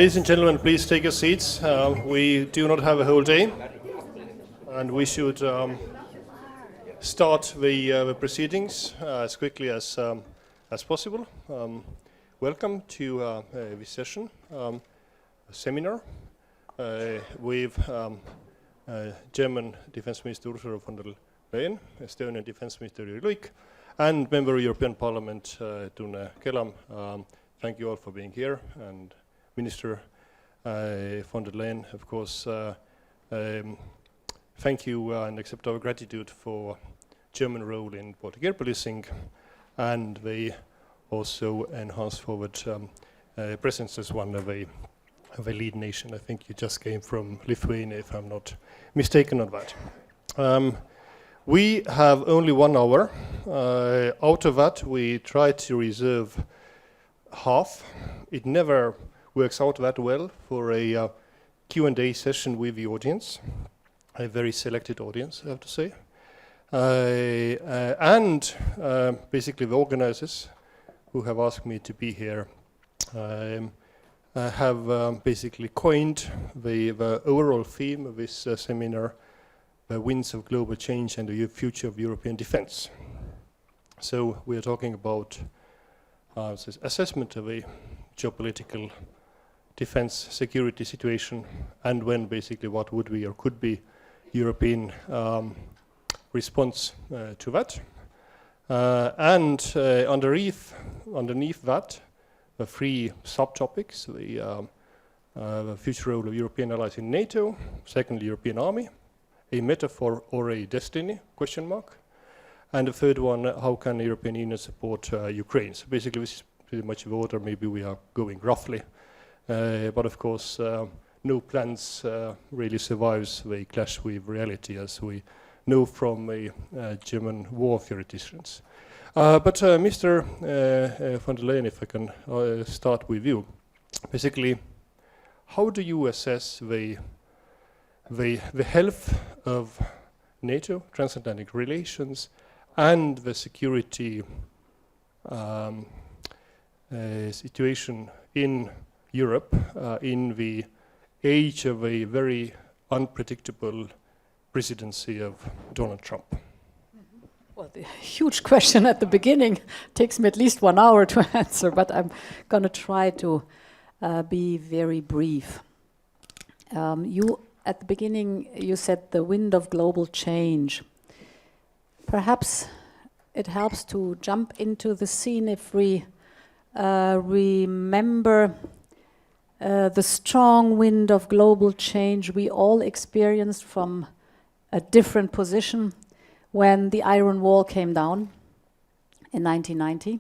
Ladies and gentlemen, please take your seats. We do not have a whole day, and we should start the proceedings as quickly as possible. Welcome to this session, a seminar with German Defense Minister Ursula von der Leyen, Estonian Defense Minister TULEVIK, and Member of European Parliament Tunne Kelam. Thank you all for being here, and Minister von der Leyen, of course, thank you and accept our gratitude for German role in border air policing and the also enhanced forward presence as one of a lead nation. I think you just came from Lithuania, if I'm not mistaken on that. We have only 1 hour. Out of that, we try to reserve half. It never works out that well for a Q&A session with the audience, a very selected audience, I have to say. And basically the organizers who have asked me to be here have basically coined the overall theme of this seminar, the winds of global change and the future of European defense. So we are talking about assessment of a geopolitical defense security situation, and when basically what would be or could be European response to that. And underneath that, the 3 subtopics, the future role of European allies in NATO, secondly, European army, a metaphor or a destiny, question mark, and the third one, how can the European Union support Ukraine? So basically this is pretty much the order, maybe we are going roughly. But of course, no plans really survives the clash with reality, as we know from German war theoreticians. But Mr. von der Leyen, if I can start with you. Basically, how do you assess the health of NATO, transatlantic relations, and the security situation in Europe in the age of a very unpredictable presidency of Donald Trump? Well, the huge question at the beginning takes me at least 1 hour to answer, but I'm going to try to be very brief. At the beginning, you said the wind of global change. Perhaps it helps to jump into the scene if we remember the strong wind of global change we all experienced from a different position when the Iron Wall came down in 1990,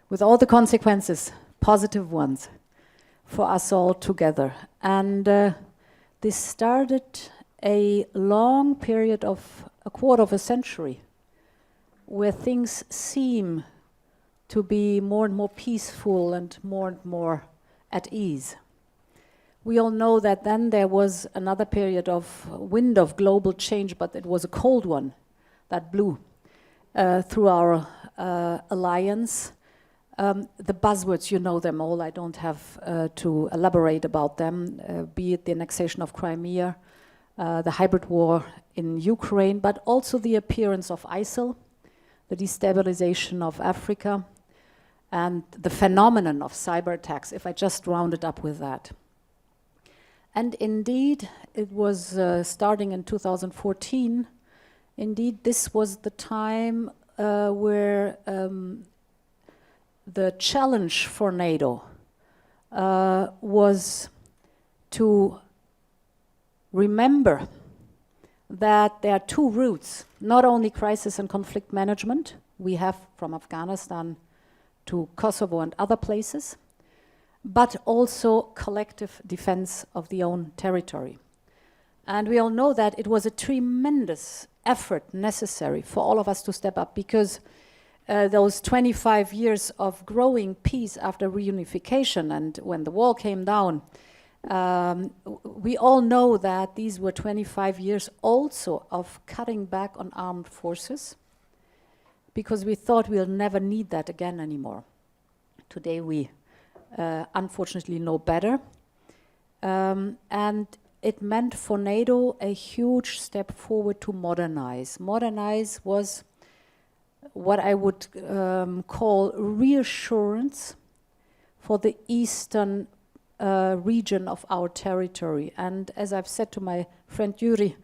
with all the consequences, positive ones, for us all together. And this started a long period of a quarter of a century where things seem to be more and more peaceful and more at ease. We all know that then there was another period of wind of global change, but it was a cold one that blew through our alliance. The buzzwords, you know them all, I don't have to elaborate about them, be it the annexation of Crimea, the hybrid war in Ukraine, but also the appearance of ISIL, the destabilization of Africa, and the phenomenon of cyber attacks, if I just round it up with that. And indeed, it was starting in 2014, indeed this was the time where the challenge for NATO was to remember that there are 2 routes, not only crisis and conflict management, we have from Afghanistan to Kosovo and other places, but also collective defense of the own territory. And we all know that it was a tremendous effort necessary for all of us to step up, because those 25 years of growing peace after reunification and when the wall came down, we all know that these were 25 years also of cutting back on armed forces, because we thought we'll never need that again anymore. Today we unfortunately know better. And it meant for NATO a huge step forward to modernize. Modernize was what I would call reassurance for the eastern region of our territory. And as I've said to my friend Yuri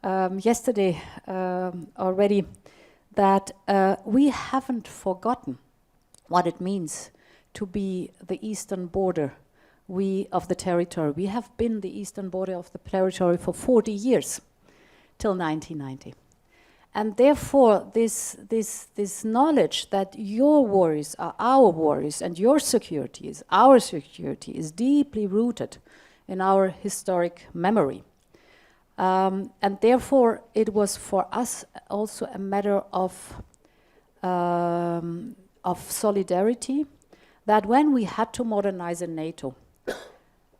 yesterday already, that we haven't forgotten what it means to be the eastern border of the territory. We have been the eastern border of the territory for 40 years, till 1990. And therefore, this knowledge that your worries are our worries and your security is our security is deeply rooted in our historic memory. And therefore, it was for us also a matter of solidarity, that when we had to modernize in NATO,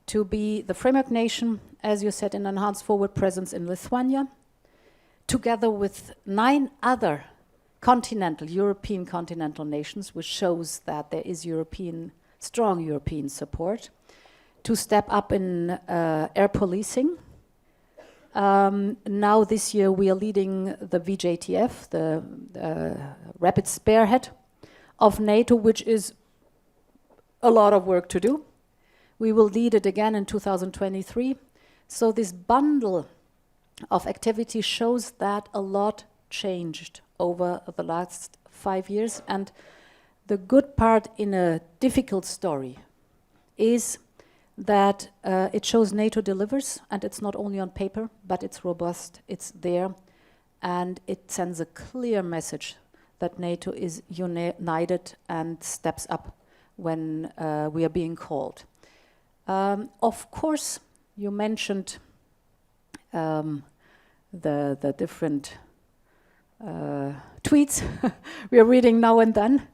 to be the framework nation, as you said, in enhanced forward presence in Lithuania, together with 9 other European continental nations, which shows that there is strong European support, to step up in air policing. Now this year we are leading the VJTF, the rapid spearhead of NATO, which is a lot of work to do. We will lead it again in 2023. So this bundle of activity shows that a lot changed over the last 5 years. And the good part in a difficult story is that it shows NATO delivers, and it's not only on paper, but it's robust, it's there, and it sends a clear message that NATO is united and steps up when we are being called. Of course, you mentioned the different tweets we are reading now and then,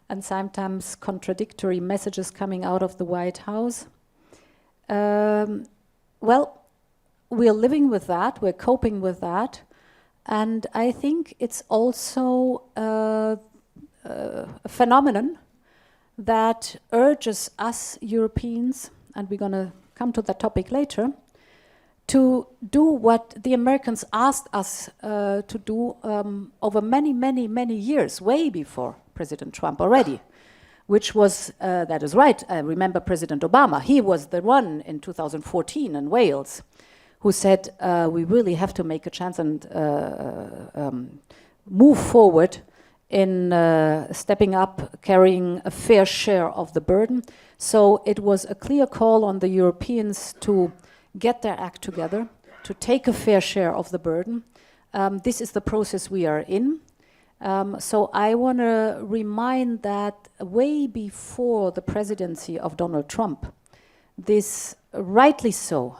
and sometimes contradictory messages coming out of the White House. Well, we're living with that, we're coping with that, and I think it's also a phenomenon that urges us Europeans, and we're going to come to that topic later, to do what the Americans asked us to do over many, many, many years, way before President Trump already, which was, that is right, I remember President Obama. He was the one in 2014 in Wales who said we really have to make a chance and move forward in stepping up, carrying a fair share of the burden. So it was a clear call on the Europeans to get their act together, to take a fair share of the burden. This is the process we are in. So I want to remind that way before the presidency of Donald Trump, this rightly so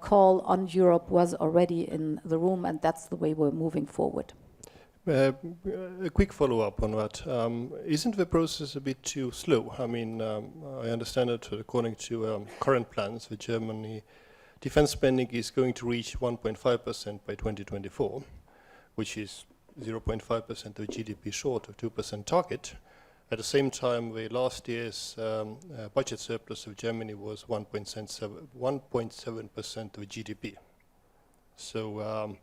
call on Europe was already in the room, and that's the way we're moving forward. A quick follow-up on that. Isn't the process a bit too slow? I mean, I understand that according to current plans, the Germany defense spending is going to reach 1.5% by 2024, which is 0.5% of GDP short of 2% target. At the same time, the last year's budget surplus of Germany was 1.7% of GDP. So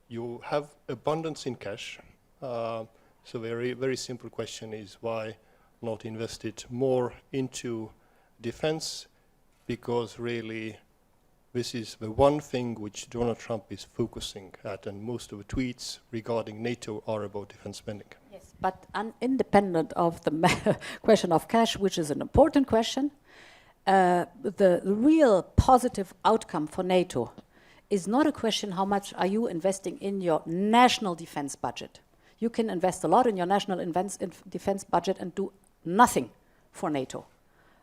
you have abundance in cash. So very, very simple question is why not invest it more into defense? Because really, this is the one thing which Donald Trump is focusing at, and most of the tweets regarding NATO are about defense spending. Yes, but independent of the question of cash, which is an important question, the real positive outcome for NATO is not a question how much are you investing in your national defense budget. You can invest a lot in your national defense budget and do nothing for NATO.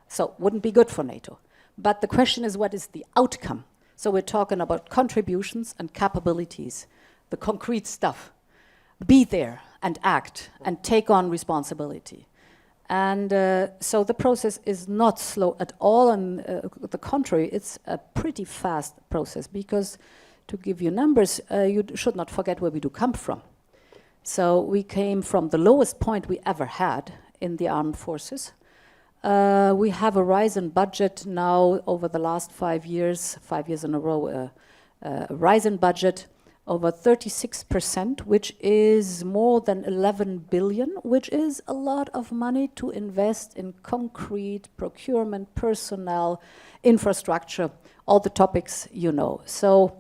So wouldn't be good for NATO. But the question is, what is the outcome? So we're talking about contributions and capabilities, the concrete stuff. Be there and act and take on responsibility. And so the process is not slow at all, and the contrary, it's a pretty fast process, because to give you numbers, you should not forget where we do come from. So we came from the lowest point we ever had in the armed forces, We have a rise in budget now over the last 5 years in a row, a rise in budget over 36%, which is more than 11 billion, which is a lot of money to invest in concrete procurement, personnel, infrastructure, all the topics you know. So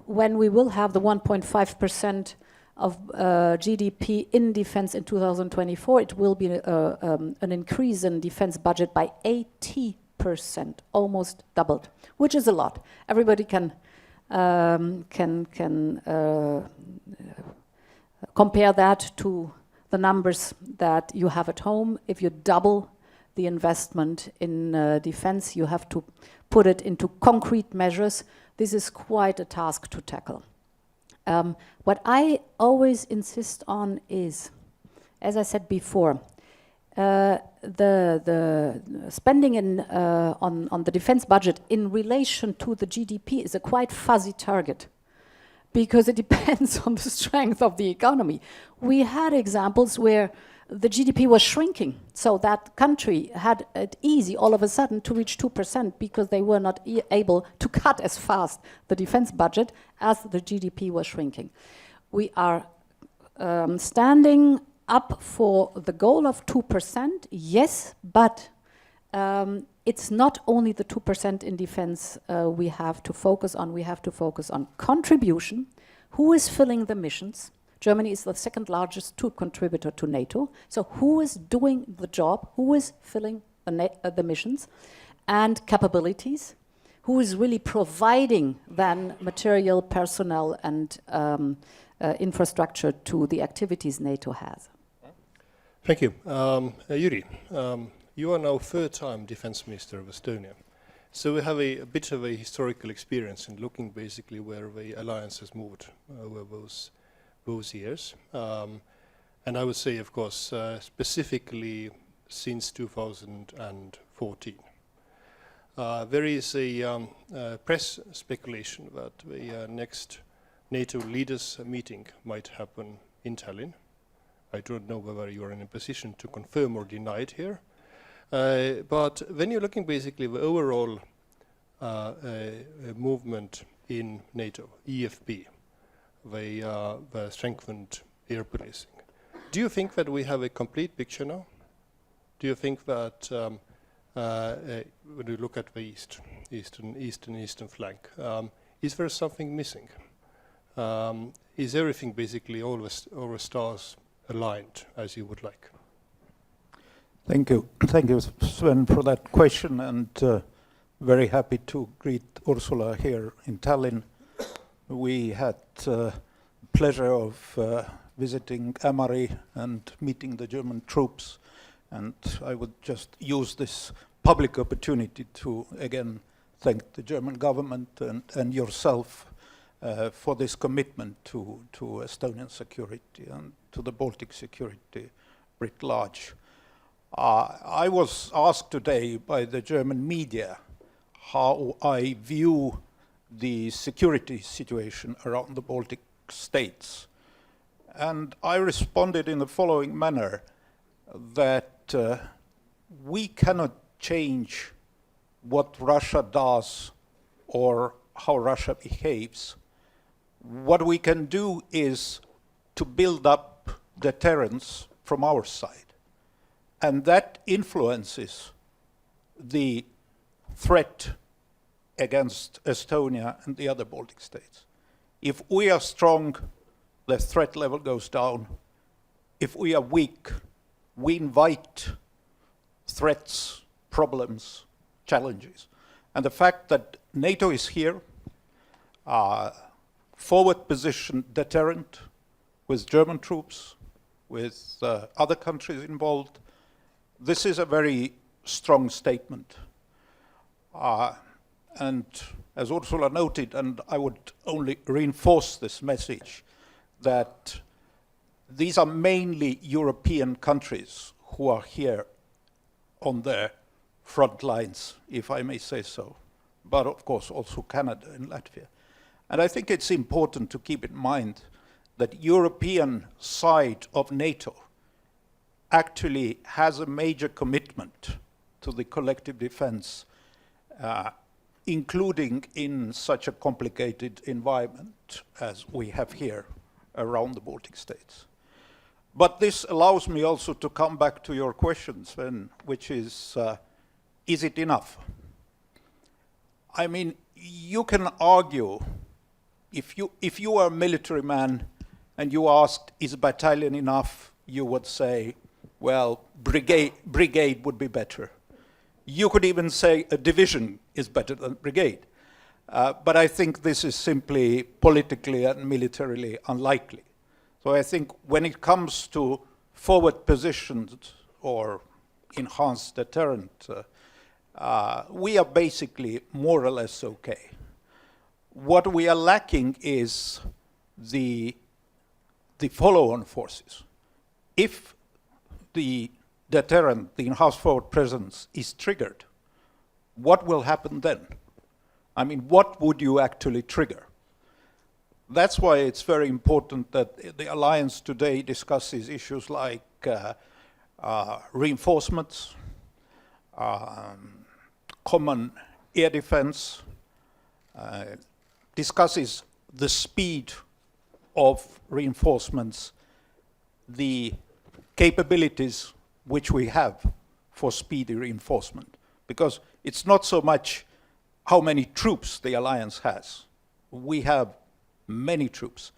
when we will have the 1.5% of GDP in defense in 2024, it will be an increase in defense budget by 80%, almost doubled, which is a lot. Everybody can compare that to the numbers that you have at home. If you double the investment in defense, you have to put it into concrete measures. This is quite a task to tackle. What I always insist on is, as I said before, the spending on the defense budget in relation to the GDP is a quite fuzzy target, because it depends on the strength of the economy. We had examples where the GDP was shrinking, so that country had it easy all of a sudden to reach 2% because they were not able to cut as fast the defense budget as the GDP was shrinking. We are standing up for the goal of 2%, yes, but it's not only the 2% in defense we have to focus on. We have to focus on contribution. Who is filling the missions? Germany is the second largest troop contributor to NATO. So who is doing the job? Who is filling the missions? And capabilities? Who is really providing then material, personnel, and infrastructure to the activities NATO has? Thank you. Jüri, you are now third-time Defense Minister of Estonia. So we have a bit of a historical experience in looking basically where the alliance has moved over those years. And I would say, of course, specifically since 2014. There is a press speculation that the next NATO leaders meeting might happen in Tallinn. I don't know whether you are in a position to confirm or deny it here. But when you're looking basically the overall movement in NATO, EFB, the strengthened air policing, do you think that we have a complete picture now? Do you think that when you look at the eastern flank, is there something missing? Is everything basically all the stars aligned as you would like? Thank you, Sven, for that question, and very happy to greet Ursula here in Tallinn. We had pleasure of visiting Ämari and meeting the German troops, and I would just use this public opportunity to again thank the German government and yourself for this commitment to Estonian security and to the Baltic security writ large. I was asked today by the German media how I view the security situation around the Baltic states. And I responded in the following manner, that we cannot change what Russia does or how Russia behaves. What we can do is to build up deterrence from our side. And that influences the threat against Estonia and the other Baltic states. If we are strong, the threat level goes down. If we are weak, we invite threats, problems, challenges. And the fact that NATO is here, forward position deterrent with German troops, with other countries involved, this is a very strong statement. And as Ursula noted, and I would only reinforce this message, that these are mainly European countries who are here on the front lines, if I may say so, but of course also Canada and Latvia. And I think it's important to keep in mind that European side of NATO actually has a major commitment to the collective defense, including in such a complicated environment as we have here around the Baltic states. But this allows me also to come back to your question, Sven, which is it enough? I mean, you can argue, if you are a military man and you asked, is a battalion enough, you would say, well, brigade would be better. You could even say a division is better than brigade. But I think this is simply politically and militarily unlikely. So I think when it comes to forward positions or enhanced deterrent, we are basically more or less okay. What we are lacking is the follow-on forces. If the deterrent, the enhanced forward presence, is triggered, what will happen then? I mean, what would you actually trigger? That's why it's very important that the alliance today discusses issues like reinforcements, common air defense, discusses the speed of reinforcements, the capabilities which we have for speedy reinforcement. Because it's not so much how many troops the alliance has. We have many troops.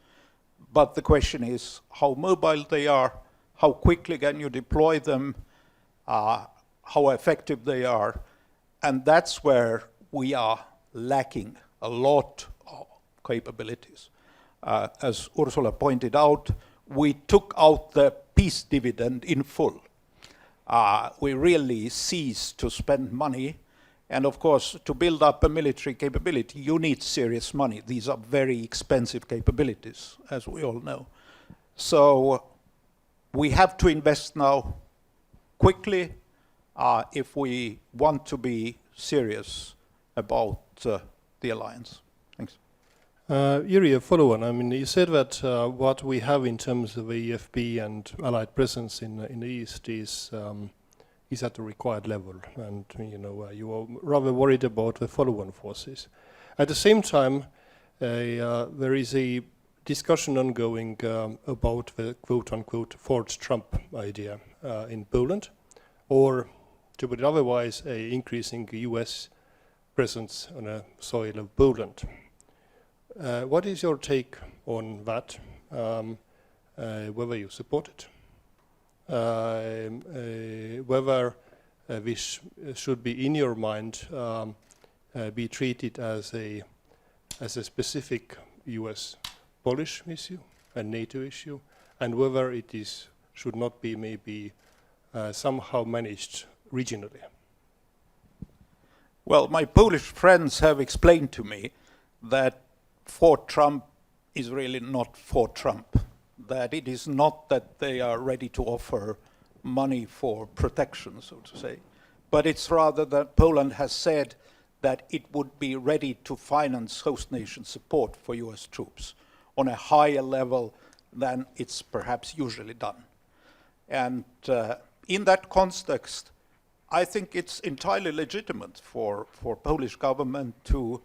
But the question is how mobile they are, how quickly can you deploy them, how effective they are. And that's where we are lacking a lot of capabilities. As Ursula pointed out, we took out the peace dividend in full. We really ceased to spend money. And of course, to build up a military capability, you need serious money. These are very expensive capabilities, as we all know. So we have to invest now quickly if we want to be serious about the alliance. Thanks. Yuri, a follow-on. I mean, you said that what we have in terms of EFP and allied presence in the East is at the required level, and you are rather worried about the follow-on forces. At the same time, there is a discussion ongoing about the quote-unquote forced Trump idea in Poland, or to put it otherwise, a increasing US presence on the soil of Poland. What is your take on that, whether you support it? Whether this should be, in your mind, be treated as a specific US Polish issue, a NATO issue, and whether it should not be maybe somehow managed regionally. Well, my Polish friends have explained to me that for Trump is really not for Trump. That it is not that they are ready to offer money for protection, so to say, but it's rather that Poland has said that it would be ready to finance host nation support for US troops on a higher level than it's perhaps usually done. And in that context, I think it's entirely legitimate for Polish government to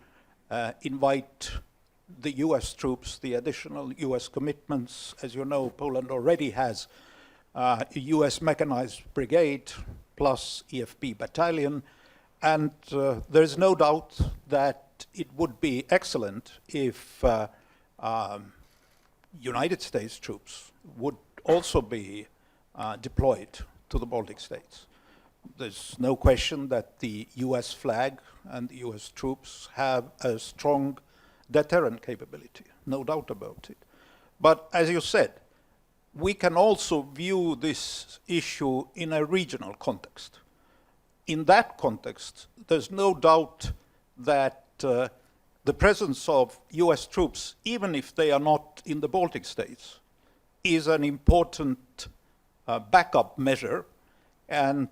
invite the US troops, the additional US commitments. As you know, Poland already has a US mechanized brigade plus EFP battalion, and there's no doubt that it would be excellent if United States troops would also be deployed to the Baltic states. There's no question that the US flag and the US troops have a strong deterrent capability, no doubt about it. But as you said, we can also view this issue in a regional context. In that context, there's no doubt that the presence of US troops, even if they are not in the Baltic states, is an important backup measure and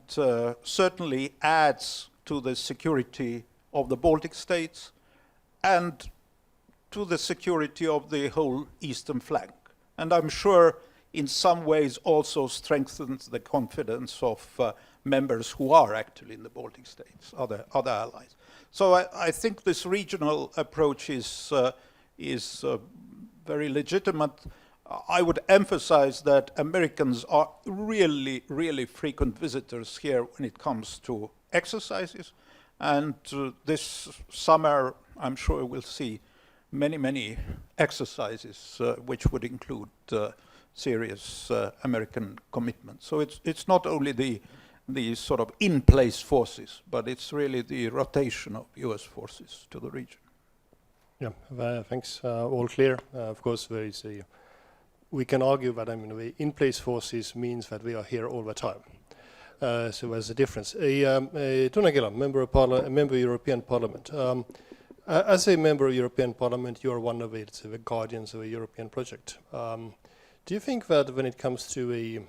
certainly adds to the security of the Baltic states and to the security of the whole eastern flank. And I'm sure in some ways also strengthens the confidence of members who are actually in the Baltic states, other allies. So I think this regional approach is very legitimate. I would emphasize that Americans are really, really frequent visitors here when it comes to exercises. And this summer, I'm sure we'll see many, many exercises which would include serious American commitment. So it's not only the sort of in-place forces, but it's really the rotation of US forces to the region. Yeah, thanks. All clear. Of course, there is we can argue that the in-place forces means that we are here all the time. So there's a difference. Tunne Kelam, member of European Parliament. As a member of European Parliament, you are one of the guardians of a European project. Do you think that when it comes to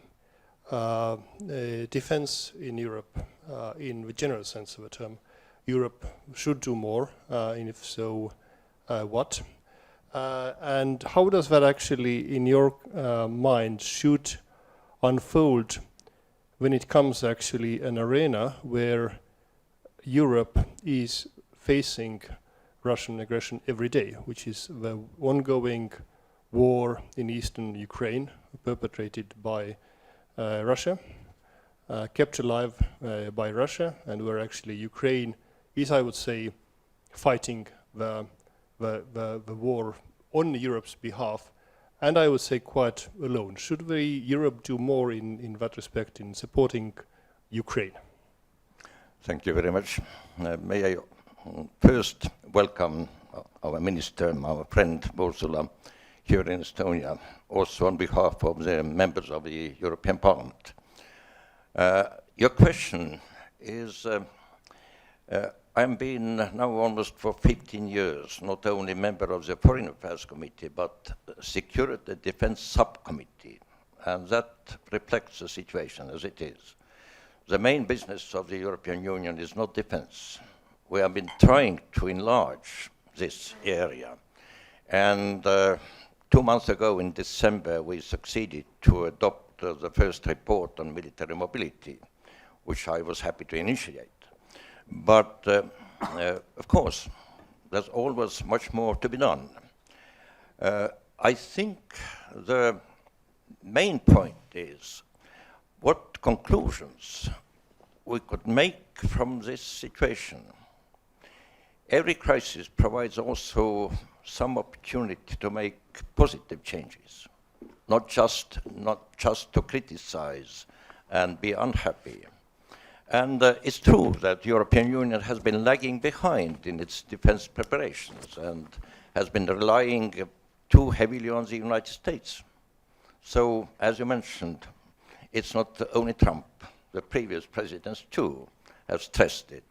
a defense in Europe, in the general sense of the term, Europe should do more, and if so, what? And how does that actually, in your mind, should unfold when it comes actually an arena where Europe is facing Russian aggression every day, which is the ongoing war in eastern Ukraine perpetrated by Russia, kept alive by Russia, and where actually Ukraine is, I would say, fighting the war on Europe's behalf, and I would say quite alone. Should Europe do more in that respect in supporting Ukraine? Thank you very much. May I first welcome our minister, our friend Ursula, here in Estonia, also on behalf of the members of the European Parliament. Your question is, I've been now almost for 15 years, not only member of the Foreign Affairs Committee, but Security Defense Subcommittee, and that reflects the situation as it is. The main business of the European Union is not defense. We have been trying to enlarge this area, and 2 months ago in December we succeeded to adopt the first report on military mobility, which I was happy to initiate. But of course, there's always much more to be done. I think the main point is what conclusions we could make from this situation. Every crisis provides also some opportunity to make positive changes, not just to criticize and be unhappy. And it's true that the European Union has been lagging behind in its defense preparations and has been relying too heavily on the United States. So, as you mentioned, it's not only Trump. The previous presidents, too, have stressed it.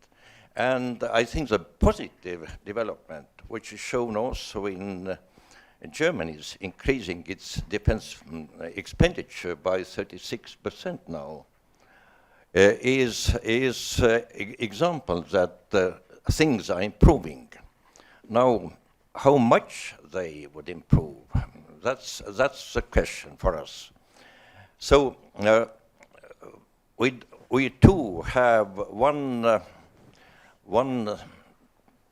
And I think the positive development, which is shown also in Germany's increasing its defense expenditure by 36% now, is example that things are improving. Now, how much they would improve, that's the question for us. So we too have one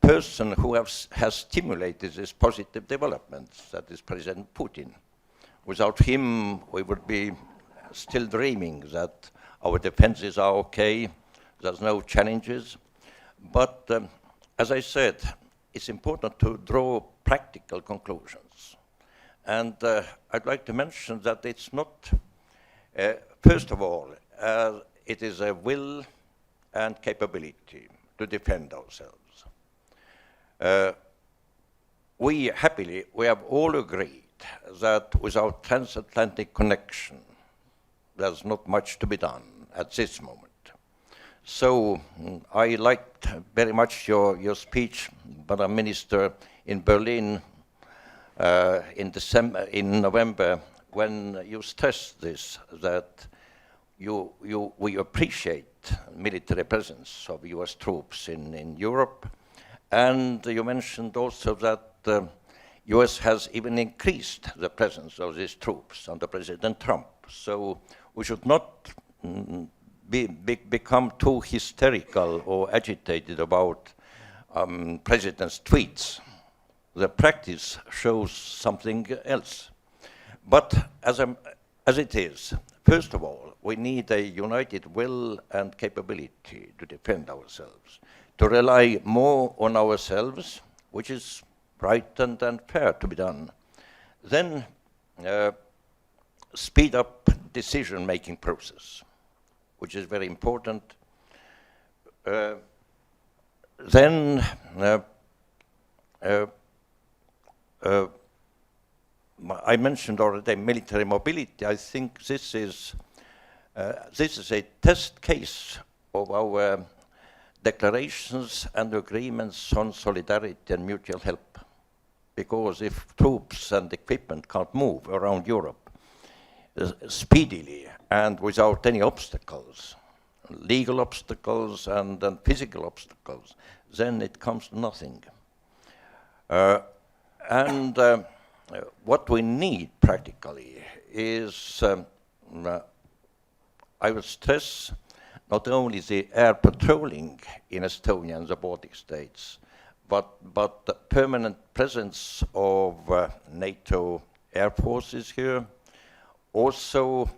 person who has stimulated this positive development, that is President Putin. Without him, we would be still dreaming that our defenses are okay, there's no challenges. But as I said, it's important to draw practical conclusions. And I'd like to mention that it's not, first of all, it is a will and capability to defend ourselves. We have all agreed that without transatlantic connection, there's not much to be done at this moment. So I liked very much your speech, Madam Minister, in Berlin in November, when you stressed this, that we appreciate military presence of US troops in Europe. And you mentioned also that US has even increased the presence of these troops under President Trump. So we should not become too hysterical or agitated about President's tweets. The practice shows something else. But as it is, first of all, we need a united will and capability to defend ourselves, to rely more on ourselves, which is right and fair to be done. Then speed up decision-making process, which is very important. Then I mentioned already military mobility. I think this is a test case of our declarations and agreements on solidarity and mutual help. Because if troops and equipment can't move around Europe speedily and without any obstacles, legal obstacles and physical obstacles, then it comes to nothing. What we need practically is, I would stress, not only the air patrolling in Estonia and the Baltic states, but the permanent presence of NATO air forces here, also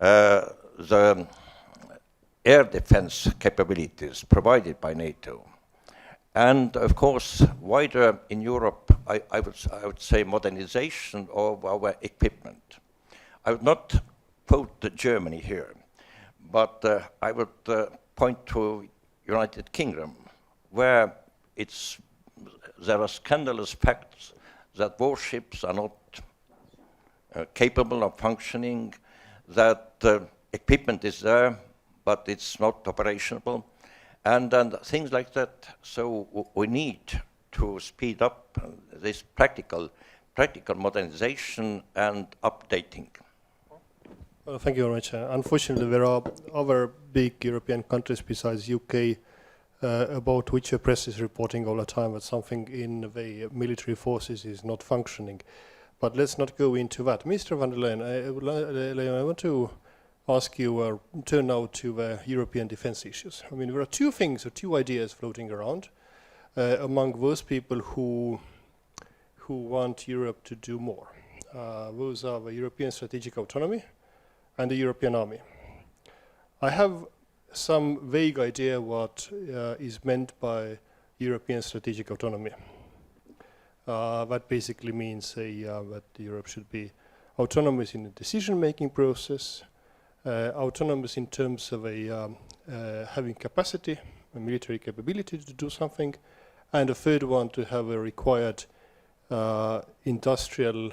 the air defense capabilities provided by NATO. And of course, wider in Europe, I would say modernization of our equipment. I would not quote Germany here, but I would point to United Kingdom, where there are scandalous facts that warships are not capable of functioning, that equipment is there, but it's not operational, and things like that. So we need to speed up this practical modernization and updating. Well, thank you very much. Unfortunately, there are other big European countries besides UK about which the press is reporting all the time that something in the military forces is not functioning. But let's not go into that. Mr. van der Leyen, I want to ask you, turn now to the European defense issues. I mean, there are two things or two ideas floating around among those people who want Europe to do more. Those are the European strategic autonomy and the European army. I have some vague idea what is meant by European strategic autonomy. That basically means that Europe should be autonomous in the decision-making process, autonomous in terms of having capacity, a military capability to do something, and a third one to have a required industrial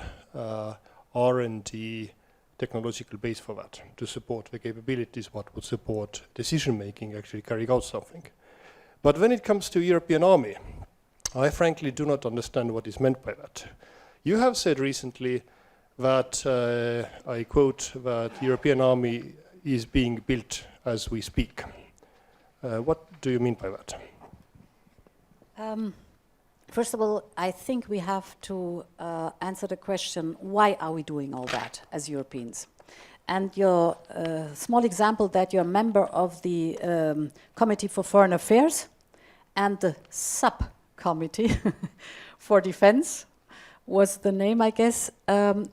R&D technological base for that, to support the capabilities what would support decision-making, actually carrying out something. But when it comes to European army, I frankly do not understand what is meant by that. You have said recently that, I quote, that European army is being built as we speak. What do you mean by that? First of all, I think we have to answer the question, why are we doing all that as Europeans? And your small example that you're a member of the Committee for Foreign Affairs and the subcommittee for defense was the name, I guess,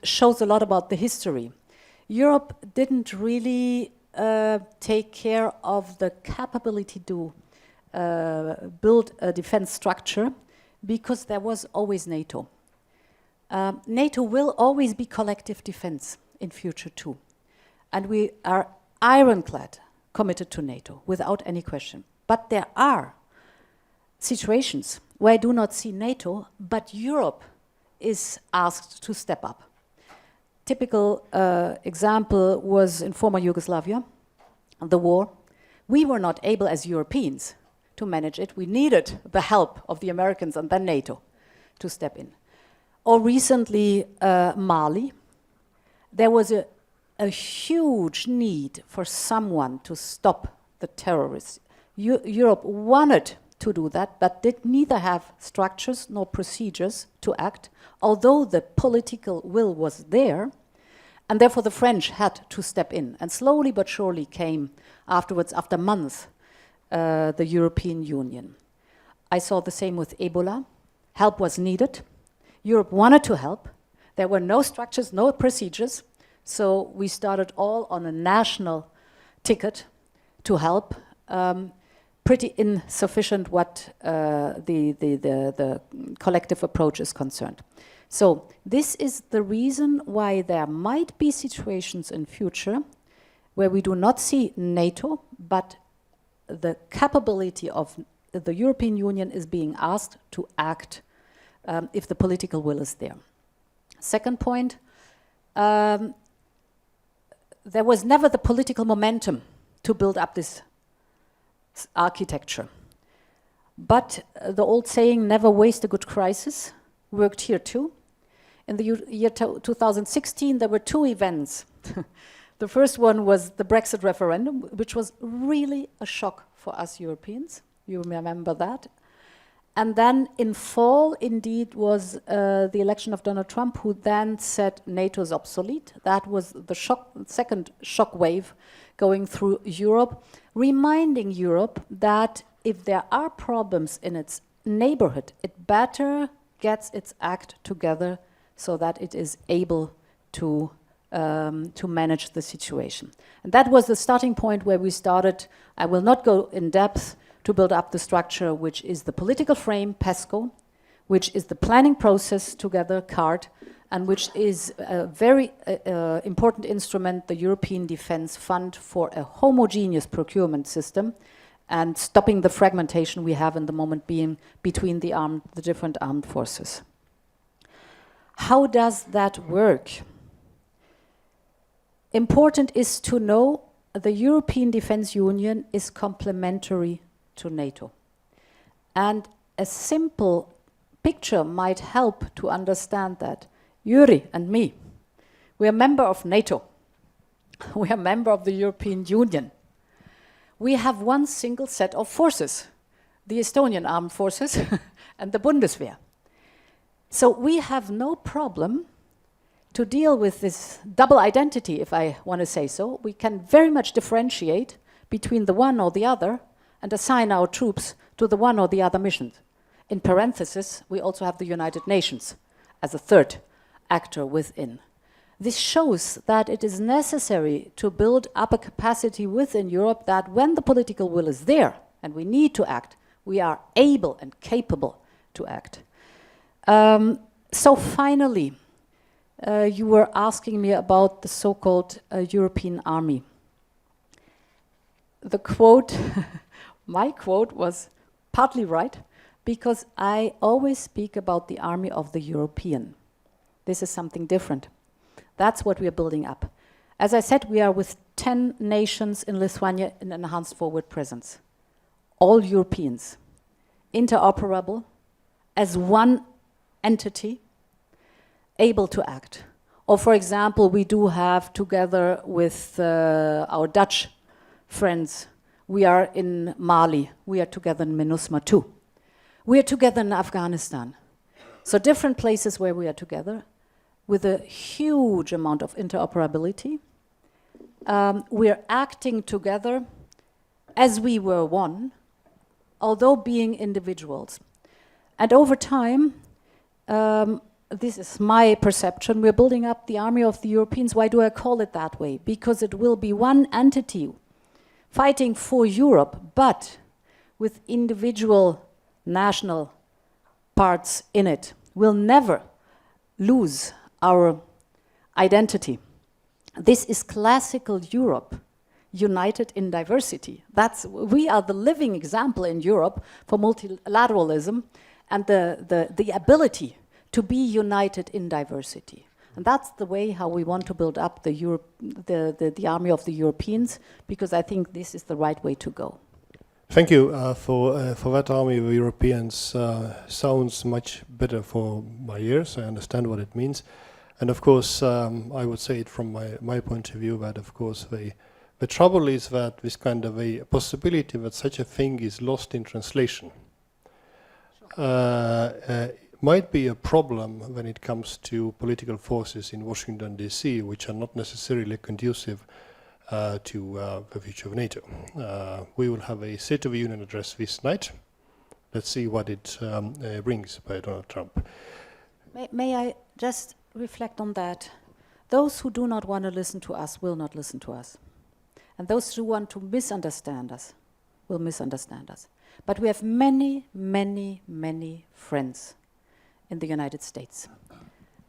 shows a lot about the history. Europe didn't really take care of the capability to build a defense structure because there was always NATO. NATO will always be collective defense in future too. And we are ironclad committed to NATO without any question. But there are situations where I do not see NATO, but Europe is asked to step up. Typical example was in former Yugoslavia, the war. We were not able as Europeans to manage it. We needed the help of the Americans and then NATO to step in. Or recently, Mali. There was a huge need for someone to stop the terrorists. Europe wanted to do that, but did neither have structures nor procedures to act, although the political will was there, and therefore the French had to step in. And slowly but surely came afterwards, after months, the European Union. I saw the same with Ebola. Help was needed. Europe wanted to help. There were no structures, no procedures, so we started all on a national ticket to help. Pretty insufficient what the collective approach is concerned. So this is the reason why there might be situations in future where we do not see NATO, but the capability of the European Union is being asked to act if the political will is there. Second point, there was never the political momentum to build up this architecture. But the old saying, never waste a good crisis, worked here too. In the year 2016, there were two events. The first one was the Brexit referendum, which was really a shock for us Europeans. You remember that. And then in fall, indeed, was the election of Donald Trump, who then said NATO is obsolete. That was the second shock wave going through Europe, reminding Europe that if there are problems in its neighborhood, it better gets its act together so that it is able to manage the situation. And that was the starting point where we started. I will not go in depth to build up the structure, which is the political frame, PESCO, which is the planning process together, CARD, and which is a very important instrument, the European Defence Fund, for a homogeneous procurement system and stopping the fragmentation we have in the moment being between the different armed forces. How does that work? Important is to know the European Defence Union is complementary to NATO. And a simple picture might help to understand that. Yuri and me, we are a member of NATO. We are a member of the European Union. We have one single set of forces, the Estonian armed forces and the Bundeswehr. So we have no problem to deal with this double identity, if I want to say so. We can very much differentiate between the one or the other and assign our troops to the one or the other mission. In parenthesis, we also have the United Nations as a third actor within. This shows that it is necessary to build up a capacity within Europe that when the political will is there and we need to act, we are able and capable to act. So finally, you were asking me about the so-called European army. The quote, my quote was partly right, because I always speak about the army of the European. This is something different. That's what we are building up. As I said, we are with 10 nations in Lithuania in enhanced forward presence. All Europeans, interoperable, as one entity, able to act. Or for example, we do have together with our Dutch friends, we are in Mali, we are together in MINUSMA too. We are together in Afghanistan. So different places where we are together with a huge amount of interoperability. We are acting together as we were one, although being individuals. And over time, this is my perception, we're building up the army of the Europeans. Why do I call it that way? Because it will be one entity fighting for Europe, but with individual national parts in it. We'll never lose our identity. This is classical Europe, united in diversity. We are the living example in Europe for multilateralism and the ability to be united in diversity. And that's the way how we want to build up the army of the Europeans, because I think this is the right way to go. Thank you for that army of Europeans. Sounds much better for my ears. I understand what it means. And of course, I would say it from my point of view that of course the trouble is that this kind of a possibility that such a thing is lost in translation. might be a problem when it comes to political forces in Washington, D.C., which are not necessarily conducive to the future of NATO. We will have a State of the Union address this night. Let's see what it brings by Donald Trump. May I just reflect on that? Those who do not want to listen to us will not listen to us. And those who want to misunderstand us will misunderstand us. But we have many, many, many friends in the United States.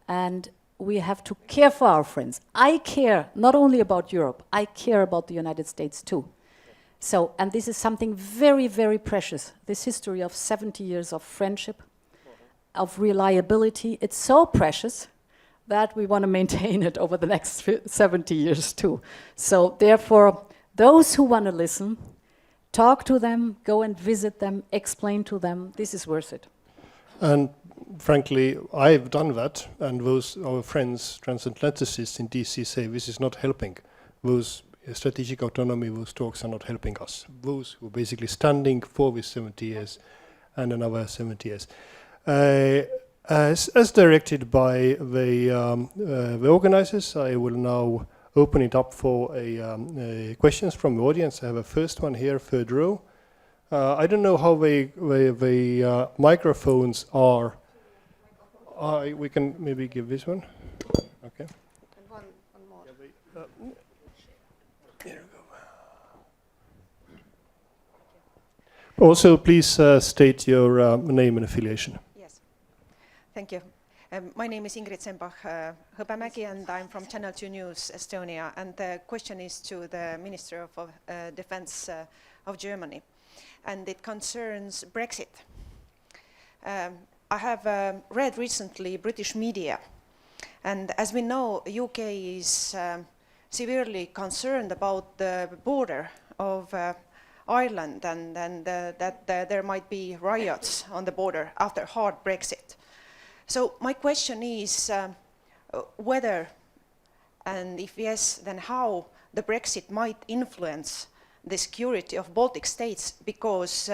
And we have to care for our friends. I care not only about Europe, I care about the United States too. So, and this is something very, very precious. This history of 70 years of friendship, of reliability, it's so precious that we want to maintain it over the next 70 years too. So therefore, those who want to listen, talk to them, go and visit them, explain to them, this is worth it. And frankly, I've done that, and those our friends, transatlanticists in DC, say this is not helping. Those strategic autonomy, those talks are not helping us. Those who are basically standing for this 70 years and another 70 years. As directed by the organizers, I will now open it up for questions from the audience. I have a first one here, third row. I don't know how the microphones are. We can maybe give this one. Okay. And one more. Here we go. Also, please state your name and affiliation. Yes. Thank you. My name is Ingrid Sembach-Hõbemägi, and I'm from Channel 2 News Estonia. And the question is to the Minister of Defense of Germany. And it concerns Brexit. I have read recently British media, and as we know, UK is severely concerned about the border of Ireland, and that there might be riots on the border after hard Brexit. So my question is whether, and if yes, then how the Brexit might influence the security of Baltic states, because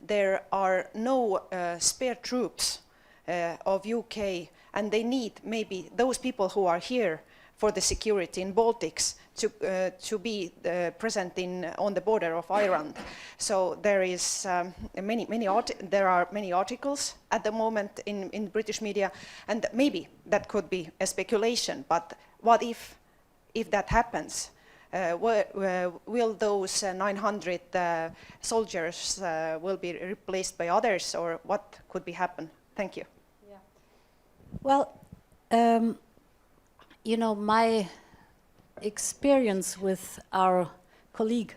there are no spare troops of UK, and they need maybe those people who are here for the security in Baltics to be present on the border of Ireland. So there is there are many articles at the moment in British media, and maybe that could be a speculation. But what if that happens? Will those 900 soldiers will be replaced by others, or what could be happen? Thank you. Yeah. Well, you know, my experience with our colleague,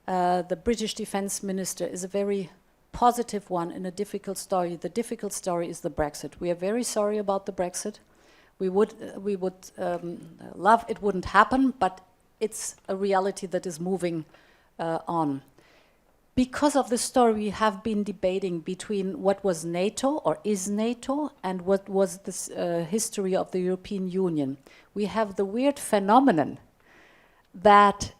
the British Defence Minister, is a very positive one in a difficult story. The difficult story is the Brexit. We are very sorry about the Brexit. We would love it wouldn't happen, but it's a reality that is moving on. Because of the story, we have been debating between what was NATO or is NATO and what was the history of the European Union. We have the weird phenomenon that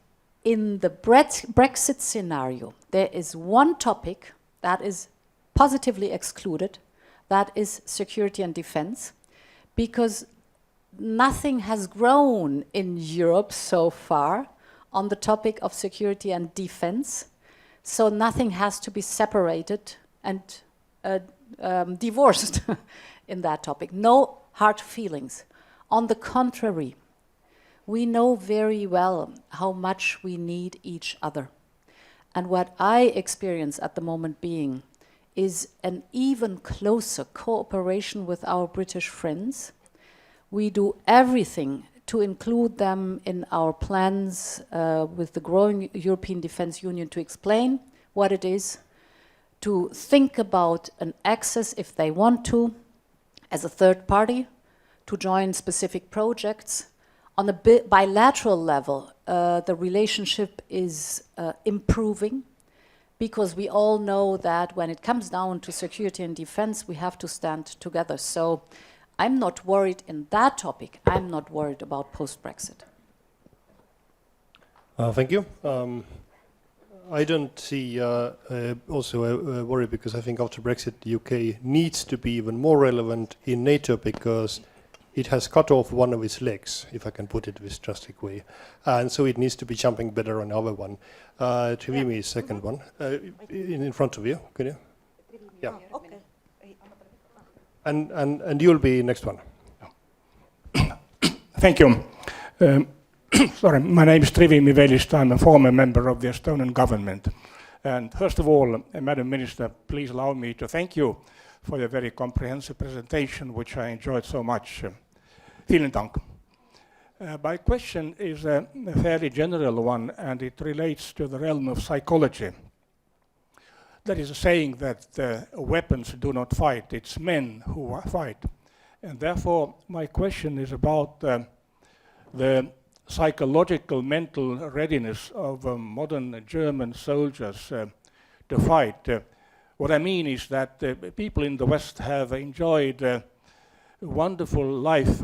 in the Brexit scenario, there is one topic that is positively excluded, that is security and defense, because nothing has grown in Europe so far on the topic of security and defense. So nothing has to be separated and divorced in that topic. No hard feelings. On the contrary, we know very well how much we need each other. And what I experience at the moment being is an even closer cooperation with our British friends. We do everything to include them in our plans with the growing European Defence Union, to explain what it is, to think about an access, if they want to, as a third party, to join specific projects. On a bilateral level, the relationship is improving, because we all know that when it comes down to security and defense, we have to stand together. So I'm not worried in that topic. I'm not worried about post-Brexit. Thank you. I don't see also a worry, because I think after Brexit the UK needs to be even more relevant in NATO, because it has cut off one of its legs, if I can put it this drastic way, and so it needs to be jumping better on the other one. Trivimi is second one, in front of you, can you? Yeah. Okay. And you'll be next one. Thank you. Sorry, my name is Trivimi Velist. I'm a former member of the Estonian government. And first of all, Madam Minister, please allow me to thank you for your very comprehensive presentation, which I enjoyed so much. Vielen Dank. My question is a fairly general one, and it relates to the realm of psychology. There is a saying that weapons do not fight, it's men who fight. And therefore, my question is about the psychological, mental readiness of modern German soldiers to fight. What I mean is that people in the West have enjoyed a wonderful life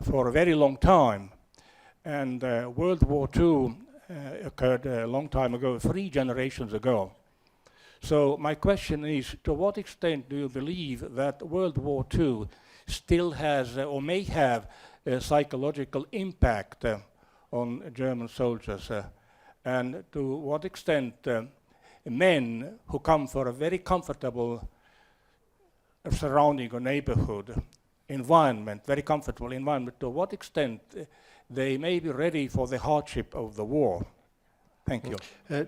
for a very long time. And World War II occurred a long time ago, 3 generations ago. So my question is, to what extent do you believe that World War II still has or may have a psychological impact on German soldiers? And to what extent men who come from a very comfortable surrounding or neighborhood environment, very comfortable environment, to what extent they may be ready for the hardship of the war? Thank you.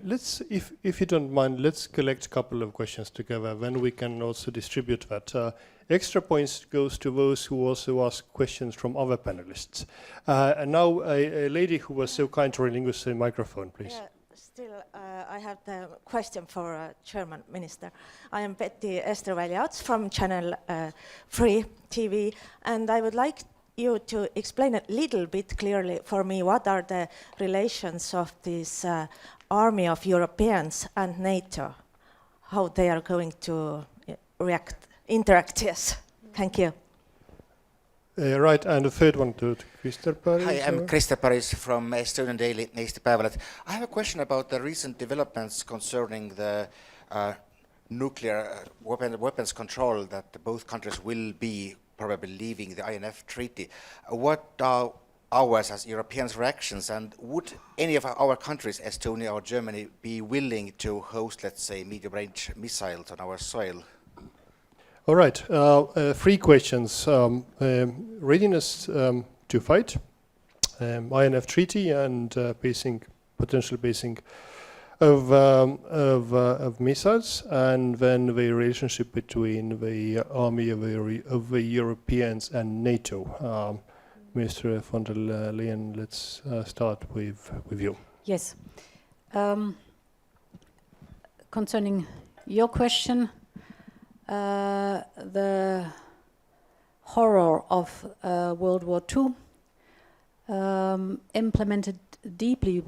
Let's, if you don't mind, let's collect a couple of questions together, then we can also distribute that. Extra points goes to those who also ask questions from other panelists. And now a lady who was so kind to relinquish the microphone, please. Yeah, still, I have the question for German minister. I am Betty Esterväli-Ats from Channel 3 TV, and I would like you to explain a little bit clearly for me what are the relations of this army of Europeans and NATO, how they are going to interact, yes. Thank you. Right, and the third one to Krister Paris. Hi, I'm Krister Paris from Estonian Daily Eesti Päevaleht. I have a question about the recent developments concerning the nuclear weapons control, that both countries will be probably leaving the INF treaty. What are ours as Europeans' reactions, and would any of our countries, Estonia or Germany, be willing to host, let's say, medium-range missiles on our soil? All right, 3 questions. Readiness to fight, INF treaty, and potential basing of missiles, and then the relationship between the army of the Europeans and NATO. Mr. von der Leyen, let's start with you. Yes. Concerning your question, the horror of World War II implemented deeply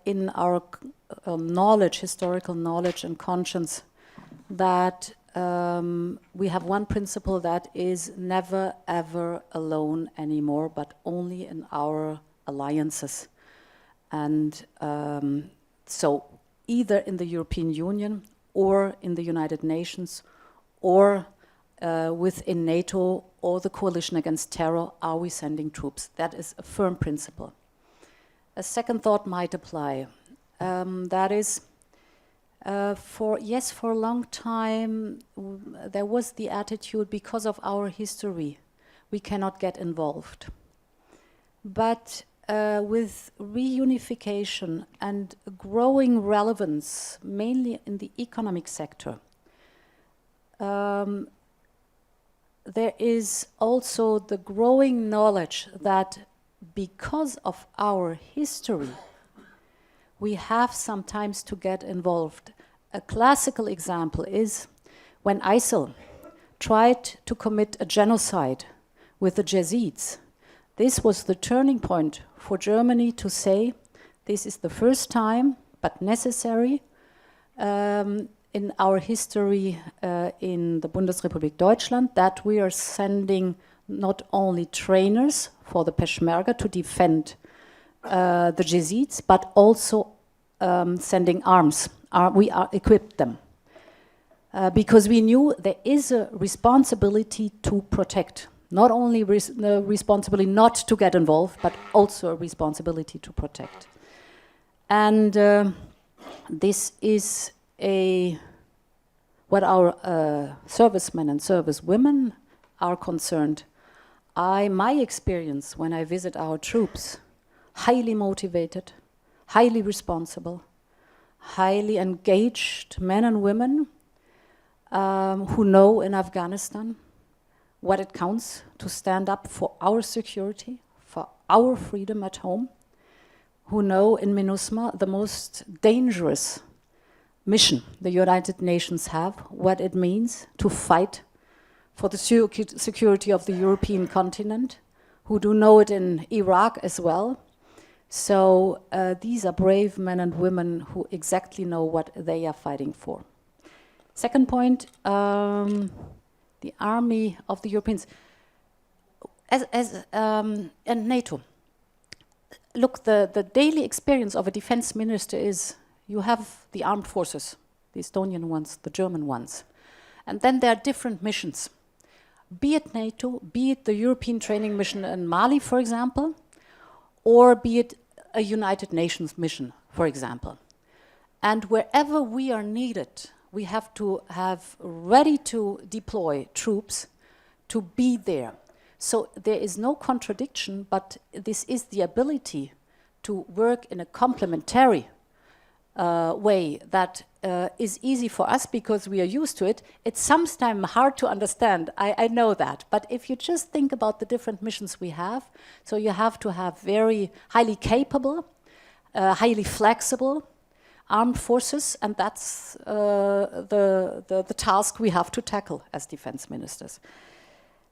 in our knowledge, historical knowledge and conscience, that we have one principle that is never ever alone anymore, but only in our alliances. And so either in the European Union or in the United Nations or within NATO or the coalition against terror, are we sending troops? That is a firm principle. A second thought might apply. That is, for a long time, there was the attitude, because of our history, we cannot get involved. But with reunification and growing relevance, mainly in the economic sector, there is also the growing knowledge that because of our history, we have sometimes to get involved. A classical example is when ISIL tried to commit a genocide with the Yazidis. This was the turning point for Germany to say, this is the first time, but necessary, in our history in the Bundesrepublik Deutschland, that we are sending not only trainers for the Peshmerga to defend the Yazidis, but also sending arms. We equipped them. Because we knew there is a responsibility to protect. Not only the responsibility not to get involved, but also a responsibility to protect. And this is what our servicemen and servicewomen are concerned. My experience when I visit our troops, highly motivated, highly responsible, highly engaged men and women who know in Afghanistan what it counts to stand up for our security, for our freedom at home, who know in MINUSMA the most dangerous mission the United Nations have, what it means to fight for the security of the European continent, who do know it in Iraq as well. So these are brave men and women who exactly know what they are fighting for. Second point, the army of the Europeans. And NATO. Look, the daily experience of a defense minister is you have the armed forces, the Estonian ones, the German ones. And then there are different missions. Be it NATO, be it the European training mission in Mali, for example, or be it a United Nations mission, for example. And wherever we are needed, we have to have ready to deploy troops to be there. So there is no contradiction, but this is the ability to work in a complementary way that is easy for us because we are used to it. It's sometimes hard to understand, I know that. But if you just think about the different missions we have, so you have to have very highly capable, highly flexible armed forces, and that's the task we have to tackle as defense ministers.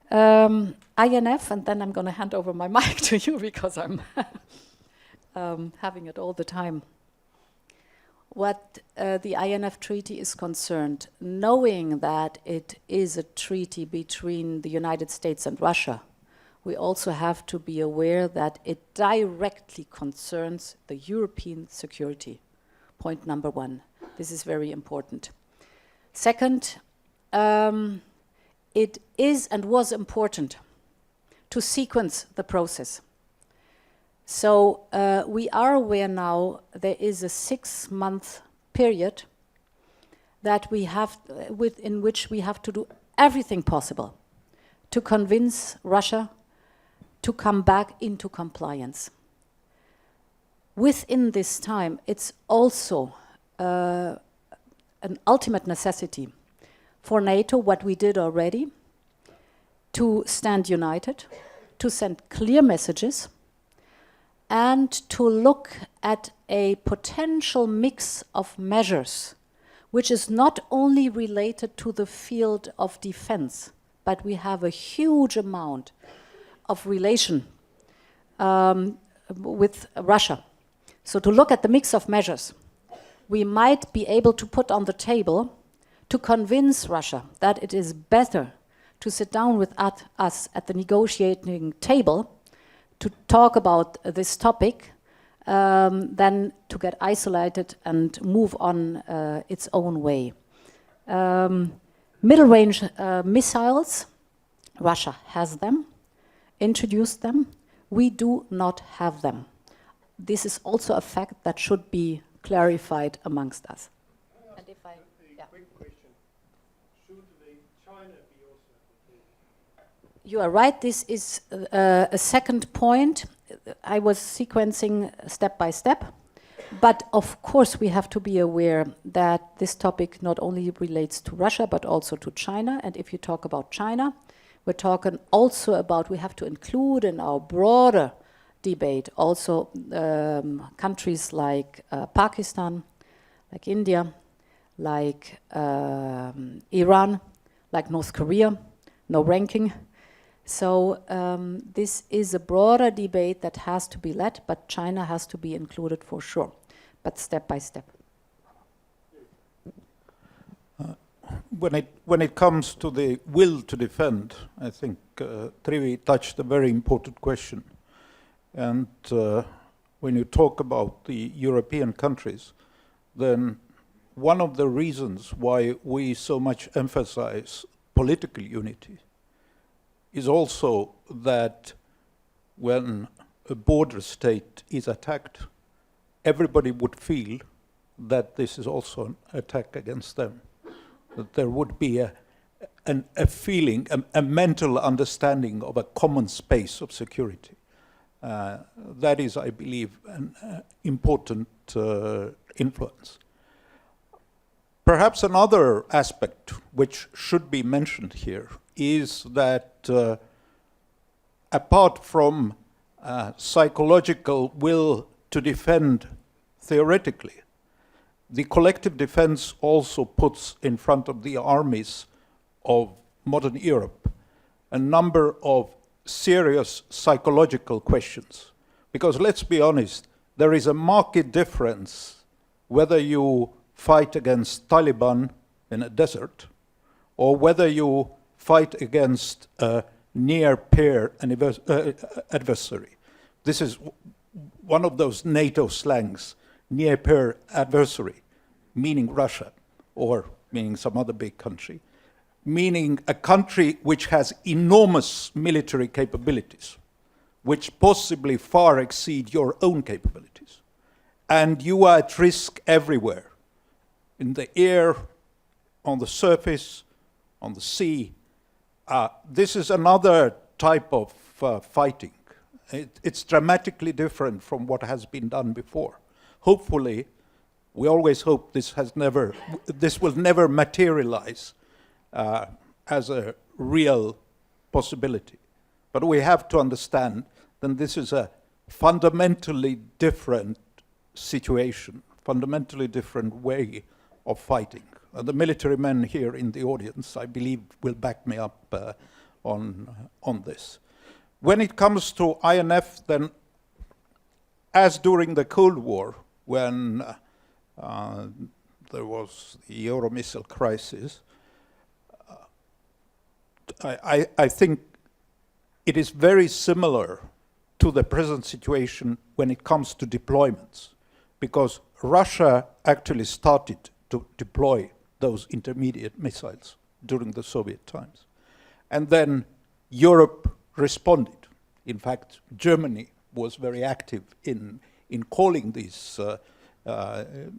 INF, and then I'm going to hand over my mic to you because I'm having it all the time. What the INF treaty is concerned, knowing that it is a treaty between the United States and Russia, we also have to be aware that it directly concerns the European security. Point number one. This is very important. Second, it is and was important to sequence the process. So we are aware now there is a 6-month period that we have in which we have to do everything possible to convince Russia to come back into compliance. Within this time, it's also an ultimate necessity for NATO, what we did already, to stand united, to send clear messages, and to look at a potential mix of measures, which is not only related to the field of defense, but we have a huge amount of relation with Russia. So to look at the mix of measures, we might be able to put on the table to convince Russia that it is better to sit down with us at the negotiating table to talk about this topic than to get isolated and move on its own way. Middle-range missiles, Russia has them, introduced them. We do not have them. This is also a fact that should be clarified amongst us. And if I, yeah. Quick question. Should China be also at the table? You are right, this is a second point. I was sequencing step by step. But of course we have to be aware that this topic not only relates to Russia, but also to China. And if you talk about China, we're talking also about, we have to include in our broader debate also countries like Pakistan, like India, like Iran, like North Korea, no ranking. So this is a broader debate that has to be led, but China has to be included for sure, but step by step. When it comes to the will to defend, I think Trivi touched a very important question. And when you talk about the European countries, then one of the reasons why we so much emphasize political unity is also that when a border state is attacked, everybody would feel that this is also an attack against them. That there would be a feeling, a mental understanding of a common space of security. That is, I believe, an important influence. Perhaps another aspect which should be mentioned here is that apart from psychological will to defend theoretically, the collective defense also puts in front of the armies of modern Europe a number of serious psychological questions. Because let's be honest, there is a marked difference whether you fight against Taliban in a desert or whether you fight against a near-peer adversary. This is one of those NATO slangs, near-peer adversary, meaning Russia or meaning some other big country, meaning a country which has enormous military capabilities, which possibly far exceed your own capabilities. And you are at risk everywhere, in the air, on the surface, on the sea. This is another type of fighting. It's dramatically different from what has been done before. Hopefully, we always hope this will never materialize as a real possibility. But we have to understand that this is a fundamentally different situation, fundamentally different way of fighting. The military men here in the audience, I believe, will back me up on this. When it comes to INF, then, as during the Cold War, when there was the Euro missile crisis, I think it is very similar to the present situation when it comes to deployments, because Russia actually started to deploy those intermediate missiles during the Soviet times. And then Europe responded. In fact, Germany was very active in calling these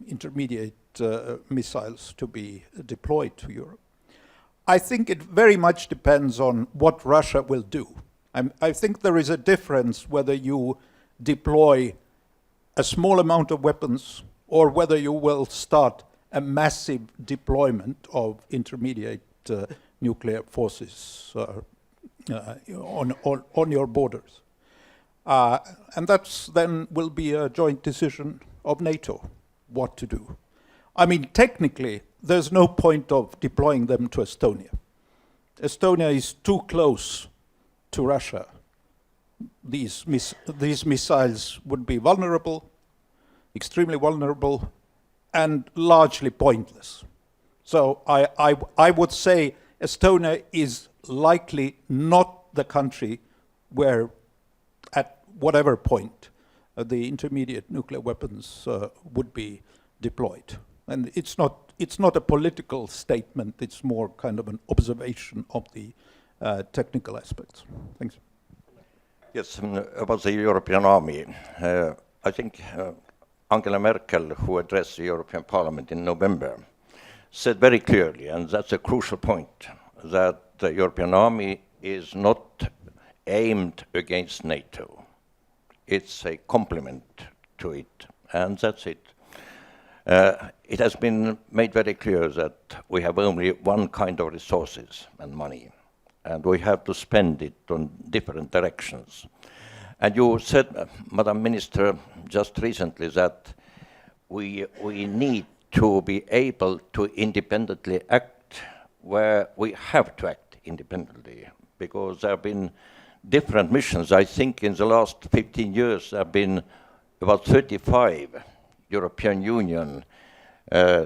intermediate missiles to be deployed to Europe. I think it very much depends on what Russia will do. I think there is a difference whether you deploy a small amount of weapons or whether you will start a massive deployment of intermediate nuclear forces on your borders. And that's then will be a joint decision of NATO what to do. I mean, technically, there's no point of deploying them to Estonia. Estonia is too close to Russia. These missiles would be vulnerable, extremely vulnerable, and largely pointless. So I would say Estonia is likely not the country where, at whatever point, the intermediate nuclear weapons would be deployed. And it's not a political statement, it's more kind of an observation of the technical aspects. Thanks. Yes, about the European army, I think Angela Merkel, who addressed the European Parliament in November, said very clearly, and that's a crucial point, that the European army is not aimed against NATO. It's a complement to it, and that's it. It has been made very clear that we have only one kind of resources and money, and we have to spend it on different directions. And you said, Madam Minister, just recently that we need to be able to independently act where we have to act independently, because there have been different missions. I think in the last 15 years there have been about 35 European Union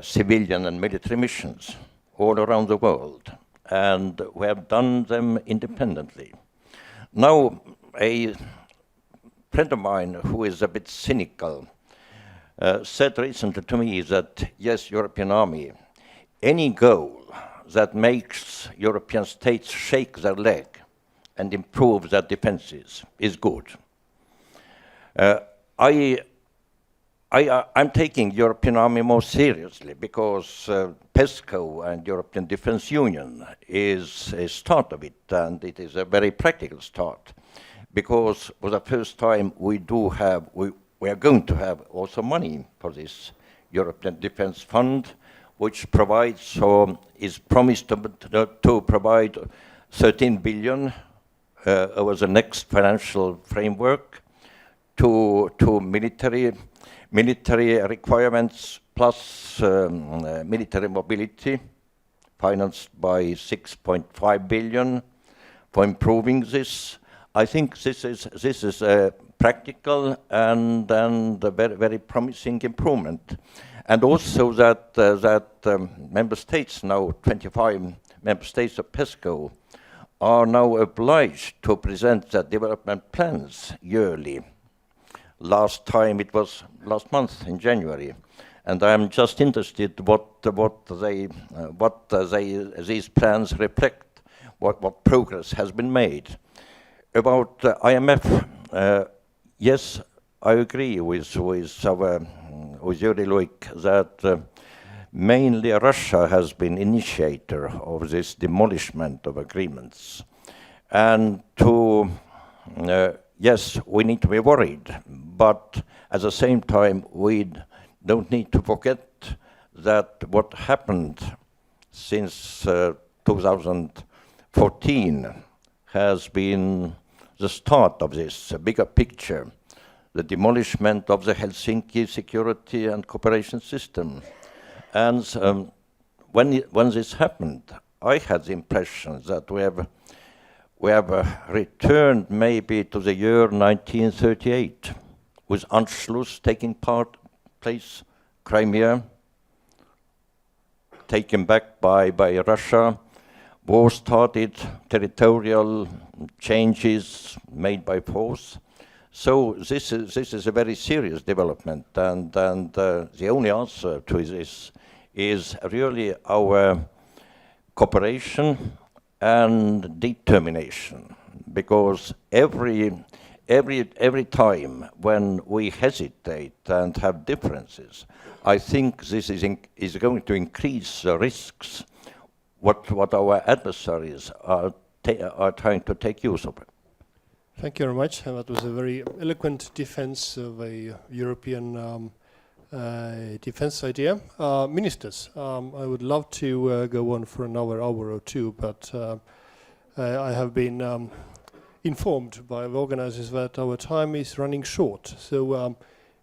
civilian and military missions all around the world, and we have done them independently. Now, a friend of mine who is a bit cynical said recently to me that, yes, European army, any goal that makes European states shake their leg and improve their defenses is good. I'm taking European army more seriously because PESCO and European Defence Union is a start of it, and it is a very practical start, because for the first time we are going to have also money for this European Defence Fund, which provides or is promised to provide 13 billion over the next financial framework to military requirements plus military mobility, financed by 6.5 billion for improving this. I think this is a practical and a very, very promising improvement. And also that member states now, 25 member states of PESCO, are now obliged to present their development plans yearly. Last time it was last month in January, and I am just interested what these plans reflect, what progress has been made. About IMF, yes, I agree with Jüri Luik that mainly Russia has been initiator of this demolishment of agreements, and yes, we need to be worried, but at the same time, we don't need to forget that what happened since 2014 has been the start of this bigger picture, the demolishment of the Helsinki security and cooperation system. And when this happened, I had the impression that we have returned maybe to the year 1938, with Anschluss taking place, Crimea taken back by Russia, war started, territorial changes made by force. So this is a very serious development, and the only answer to this is really our cooperation and determination, because every time when we hesitate and have differences, I think this is going to increase the risks what our adversaries are trying to take use of. Thank you very much. That was a very eloquent defense of a European defense idea. Ministers, I would love to go on for another hour or two, but I have been informed by the organizers that our time is running short. So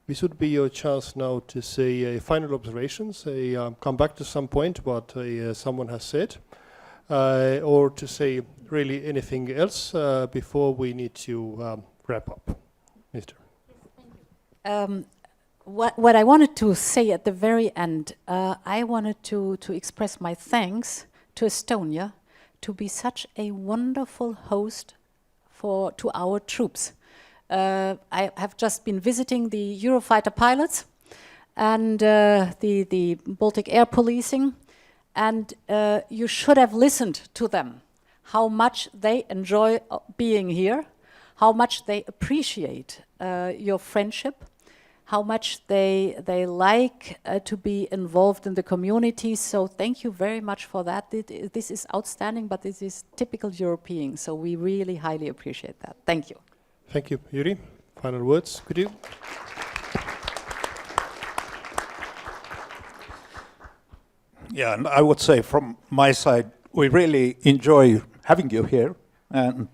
this would be your chance now to say final observations, come back to some point what someone has said, or to say really anything else before we need to wrap up. Minister. What I wanted to say at the very end, I wanted to express my thanks to Estonia to be such a wonderful host to our troops. I have just been visiting the Eurofighter pilots and the Baltic Air Policing, and you should have listened to them, how much they enjoy being here, how much they appreciate your friendship, how much they like to be involved in the community. So thank you very much for that. This is outstanding, but this is typical European, so we really highly appreciate that. Thank you. Thank you. Jüri, final words, could you? Yeah, and I would say from my side, we really enjoy having you here and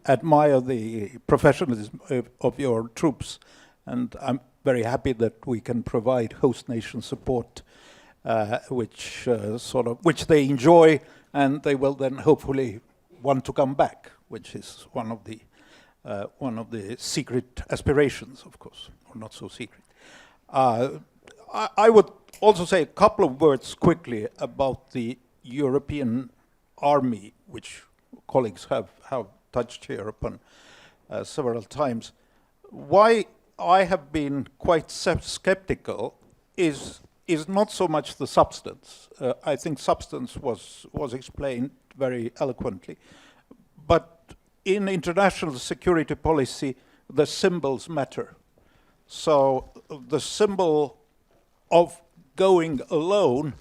admire the professionalism of your troops. And I'm very happy that we can provide host nation support, which they enjoy, and they will then hopefully want to come back, which is one of the secret aspirations, of course, or not so secret. I would also say a couple of words quickly about the European army, which colleagues have touched here upon several times. Why I have been quite skeptical is not so much the substance. I think substance was explained very eloquently. But in international security policy, the symbols matter. So the symbol of going alone,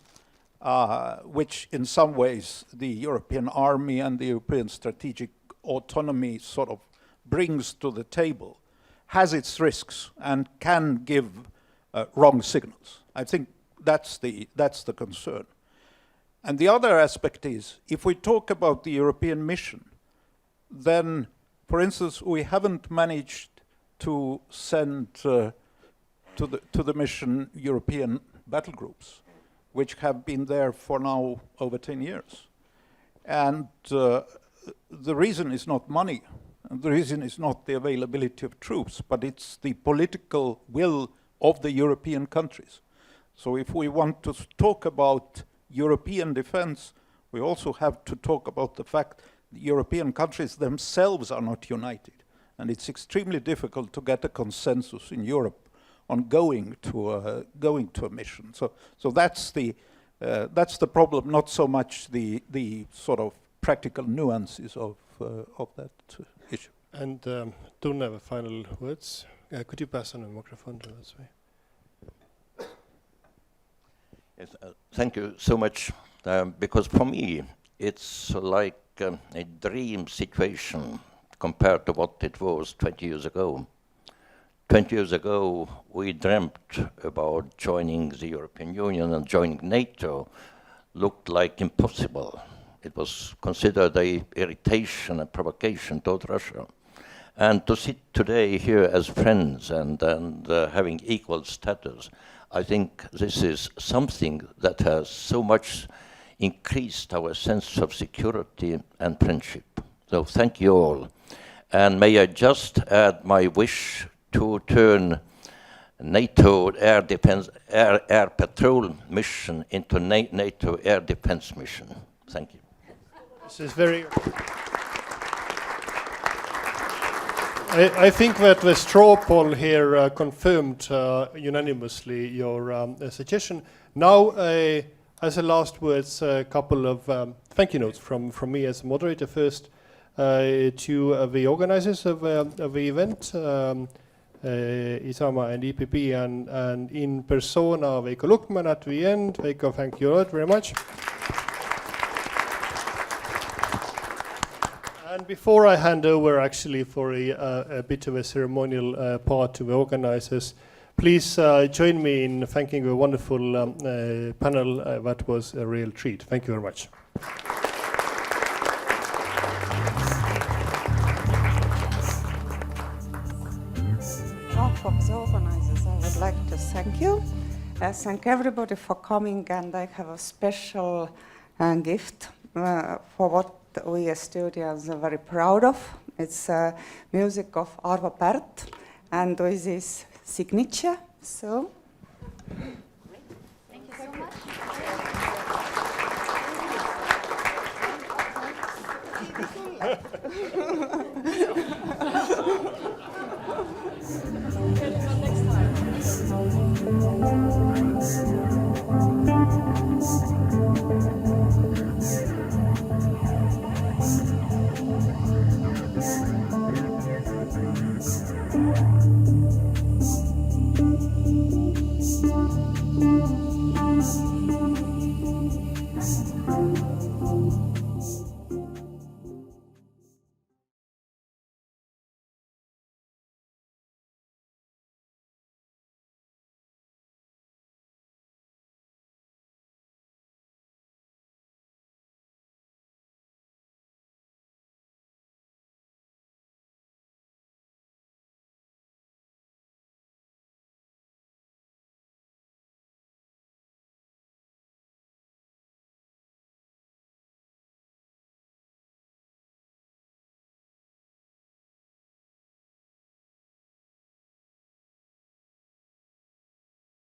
which in some ways the European army and the European strategic autonomy sort of brings to the table, has its risks and can give wrong signals. I think that's the concern. And the other aspect is, if we talk about the European mission, then, for instance, we haven't managed to send to the mission European battle groups, which have been there for now over 10 years. And the reason is not money. The reason is not the availability of troops, but it's the political will of the European countries. So if we want to talk about European defense, we also have to talk about the fact the European countries themselves are not united. And it's extremely difficult to get a consensus in Europe on going to a mission. So that's the problem, not so much the sort of practical nuances of that issue. And don't have final words. Could you pass on the microphone to us? Yes, thank you so much. Because for me, it's like a dream situation compared to what it was 20 years ago. 20 years ago, we dreamt about joining the European Union, and joining NATO looked like impossible. It was considered an irritation and provocation toward Russia. And to sit today here as friends and having equal status, I think this is something that has so much increased our sense of security and friendship. So thank you all. And may I just add my wish to turn NATO air defense, air patrol mission into NATO air defense mission. Thank you. This is very... I think that the straw poll here confirmed unanimously your suggestion. Now, as a last words, a couple of thank you notes from me as a moderator. First, to the organizers of the event, Isama and EPP, and in persona, Veiko Lukman at the end. Veiko, thank you all very much. And before I hand over actually for a bit of a ceremonial part to the organizers, please join me in thanking the wonderful panel. That was a real treat. Thank you very much. From the organizers, I would like to thank you. Thank everybody for coming, and I have a special gift for what we Estonians are very proud of. It's music of Arvo Pärt, and with his signature. So, Thank you so much.